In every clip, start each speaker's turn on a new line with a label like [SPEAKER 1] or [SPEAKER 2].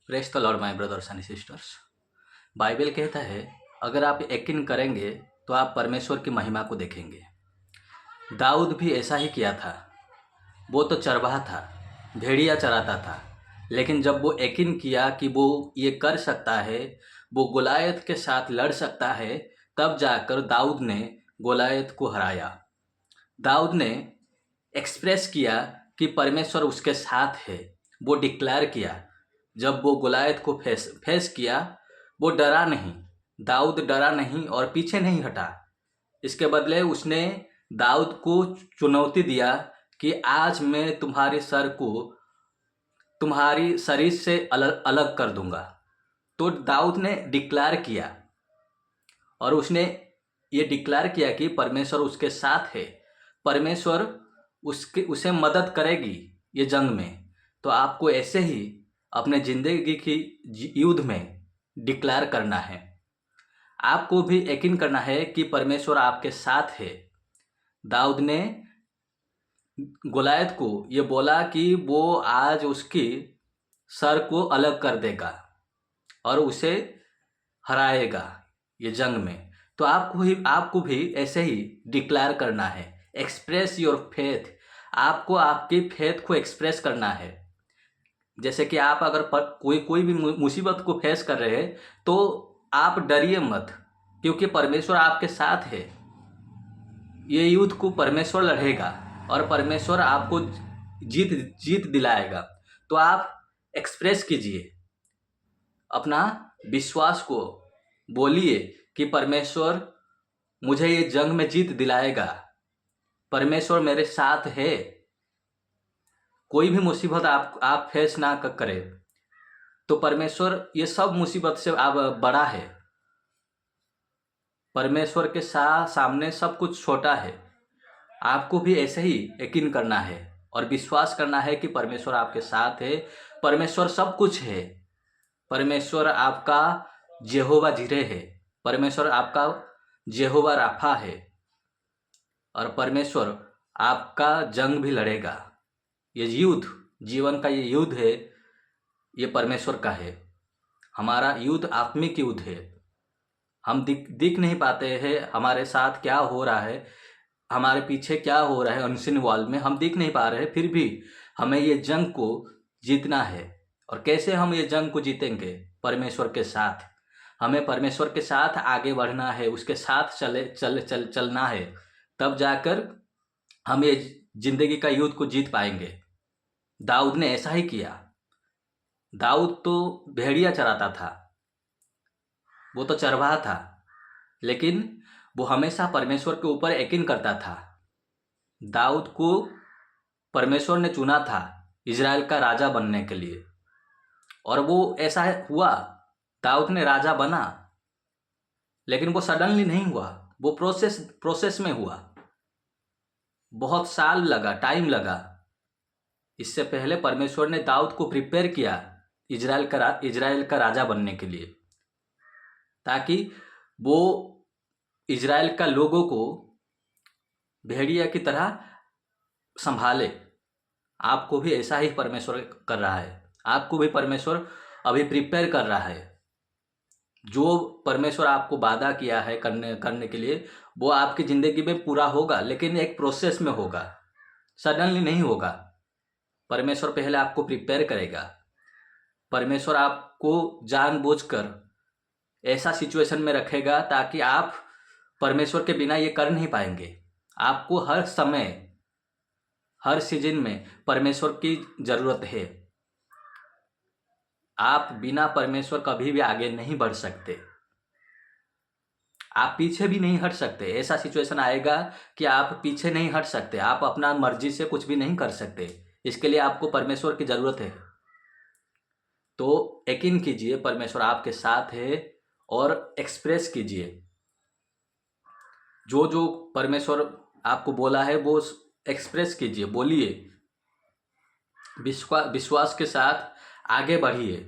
[SPEAKER 1] Praise the Lord my brothers and sisters. Bible कहता है अगर आप यकीन करेंगे तो आप परमेश्वर की महिमा को देखेंगे। दाऊद भी ऐसा ही किया था। वो तो चरवाहा था, भेड़िया चराता था, लेकिन जब वो यकीन किया कि वो ये कर सकता है, वो गोलायत के साथ लड़ सकता है, तब जाकर दाऊद ने गोलायत को हराया। दाऊद ने एक्सप्रेस किया कि परमेश्वर उसके साथ है। वो डिक्लेयर किया। जब वो गोलायत को फेस फेस किया, वो डरा नहीं। दाऊद डरा नहीं और पीछे नहीं हटा। इसके बदले उसने दाऊद को चुनौती दिया कि आज मैं तुम्हारे सर को तुम्हारी शरीर से अलग अलग कर दूंगा। तो दाऊद ने डिक्लेयर किया और उसने ये डिक्लेयर किया कि परमेश्वर उसके साथ है, परमेश्वर उसे मदद करेगी ये जंग में। तो आपको ऐसे ही अपने ज़िंदगी की युद्ध में डिक्लेयर करना है। आपको भी यकीन करना है कि परमेश्वर आपके साथ है। दाऊद ने गोलायत को ये बोला कि वो आज उसकी सर को अलग कर देगा और उसे हराएगा ये जंग में। तो आपको भी ऐसे ही डिक्लेयर करना है। Express your faith. आपको आपकी फेथ को एक्सप्रेस करना है। जैसे कि आप अगर कोई भी मुसीबत को फेस कर रहे हैं तो आप डरिए मत, क्योंकि परमेश्वर आपके साथ है। ये युद्ध को परमेश्वर लड़ेगा और परमेश्वर आपको जीत जीत दिलाएगा। तो आप एक्सप्रेस कीजिए अपना विश्वास को, बोलिए कि परमेश्वर मुझे ये जंग में जीत दिलाएगा, परमेश्वर मेरे साथ है। कोई भी मुसीबत आप फेस ना करें तो परमेश्वर ये सब मुसीबत से आप बड़ा है। परमेश्वर के सामने सब कुछ छोटा है। आपको भी ऐसे ही यकीन करना है और विश्वास करना है कि परमेश्वर आपके साथ है। परमेश्वर सब कुछ है। परमेश्वर आपका यहोवा जिरे है। परमेश्वर आपका यहोवा राफा है और परमेश्वर आपका जंग भी लड़ेगा। ये युद्ध, जीवन का ये युद्ध है, ये परमेश्वर का है। हमारा युद्ध आत्मिक युद्ध है। हम दिख नहीं पाते हैं हमारे साथ क्या हो रहा है, हमारे पीछे क्या हो रहा है अनसीन वॉल में हम दिख नहीं पा रहे, फिर भी हमें ये जंग को जीतना है। और कैसे हम ये जंग को जीतेंगे? परमेश्वर के साथ। हमें परमेश्वर के साथ आगे बढ़ना है, उसके साथ चलना है, तब जाकर हम ये जिंदगी का युद्ध को जीत पाएंगे। दाऊद ने ऐसा ही किया। दाऊद तो भेड़िया चराता था, वो तो चरवाहा था, लेकिन वो हमेशा परमेश्वर के ऊपर यकीन करता था। दाऊद को परमेश्वर ने चुना था इजराइल का राजा बनने के लिए, और वो ऐसा हुआ। दाऊद ने राजा बना, लेकिन वो सडनली नहीं हुआ, वो प्रोसेस में हुआ। बहुत साल लगा, टाइम लगा। इससे पहले परमेश्वर ने दाऊद को प्रिपेयर किया इजराइल का राजा बनने के लिए, ताकि वो इजराइल का लोगों को भेड़िया की तरह संभाले। आपको भी ऐसा ही परमेश्वर कर रहा है। आपको भी परमेश्वर अभी प्रिपेयर कर रहा है। जो परमेश्वर आपको वादा किया है करने के लिए, वो आपकी ज़िंदगी में पूरा होगा, लेकिन एक प्रोसेस में होगा, सडनली नहीं होगा। परमेश्वर पहले आपको प्रिपेयर करेगा। परमेश्वर आपको जानबूझकर ऐसा सिचुएशन में रखेगा ताकि आप परमेश्वर के बिना ये कर नहीं पाएंगे। आपको हर समय, हर सीजन में परमेश्वर की ज़रूरत है। आप बिना परमेश्वर कभी भी आगे नहीं बढ़ सकते। आप पीछे भी नहीं हट सकते। ऐसा सिचुएशन आएगा कि आप पीछे नहीं हट सकते। आप अपना मर्जी से कुछ भी नहीं कर सकते। इसके लिए आपको परमेश्वर की ज़रूरत है। तो यकीन कीजिए परमेश्वर आपके साथ है और एक्सप्रेस कीजिए जो जो परमेश्वर आपको बोला है, वो एक्सप्रेस कीजिए, बोलिए। विश्वास के साथ आगे बढ़िए,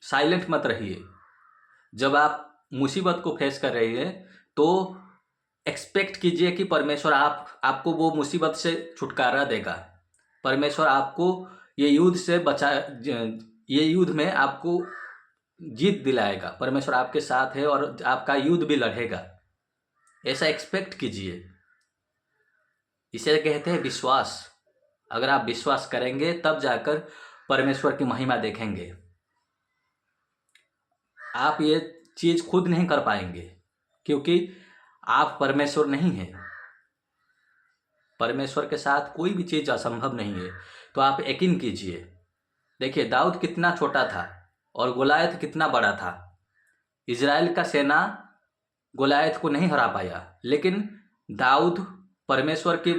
[SPEAKER 1] साइलेंट मत रहिए। जब आप मुसीबत को फेस कर रहे हैं तो एक्सपेक्ट कीजिए कि परमेश्वर आपको वो मुसीबत से छुटकारा देगा। परमेश्वर आपको ये युद्ध से ये युद्ध में आपको जीत दिलाएगा। परमेश्वर आपके साथ है और आपका युद्ध भी लड़ेगा, ऐसा एक्सपेक्ट कीजिए। इसे कहते हैं विश्वास। अगर आप विश्वास करेंगे तब जाकर परमेश्वर की महिमा देखेंगे। आप ये चीज खुद नहीं कर पाएंगे क्योंकि आप परमेश्वर नहीं हैं। परमेश्वर के साथ कोई भी चीज असंभव नहीं है। तो आप यकीन कीजिए। देखिए दाऊद कितना छोटा था और गोलायत कितना बड़ा था। इजराइल का सेना गोलायत को नहीं हरा पाया, लेकिन दाऊद परमेश्वर की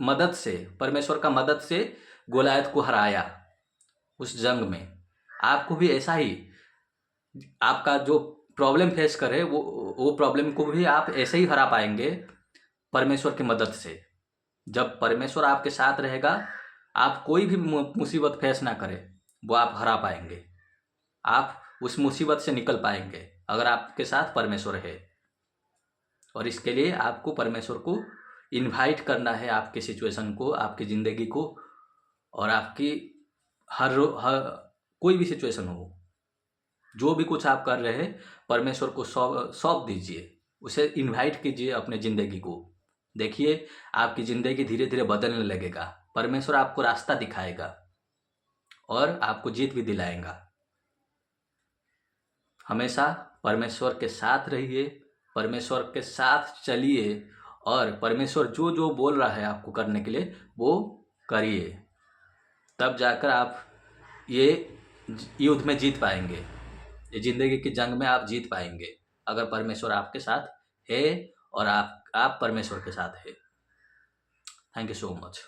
[SPEAKER 1] मदद से, परमेश्वर का मदद से गोलायत को हराया उस जंग में। आपको भी ऐसा ही, आपका जो प्रॉब्लम फेस करे वो प्रॉब्लम को भी आप ऐसे ही हरा पाएंगे परमेश्वर की मदद से। जब परमेश्वर आपके साथ रहेगा, आप कोई भी मुसीबत फेस ना करें, वो आप हरा पाएंगे। आप उस मुसीबत से निकल पाएंगे अगर आपके साथ परमेश्वर है। और इसके लिए आपको परमेश्वर को इनवाइट करना है, आपके सिचुएशन को, आपकी ज़िंदगी को, और आपकी हर कोई भी सिचुएशन हो, जो भी कुछ आप कर रहे हैं, परमेश्वर को सौंप दीजिए, उसे इनवाइट कीजिए अपने ज़िंदगी को। देखिए आपकी ज़िंदगी धीरे धीरे बदलने लगेगा। परमेश्वर आपको रास्ता दिखाएगा और आपको जीत भी दिलाएगा। हमेशा परमेश्वर के साथ रहिए, परमेश्वर के साथ चलिए, और परमेश्वर जो जो बोल रहा है आपको करने के लिए वो करिए। तब जाकर आप ये युद्ध में जीत पाएंगे, ये ज़िंदगी की जंग में आप जीत पाएंगे अगर परमेश्वर आपके साथ है और आप परमेश्वर के साथ है। Thank you so much.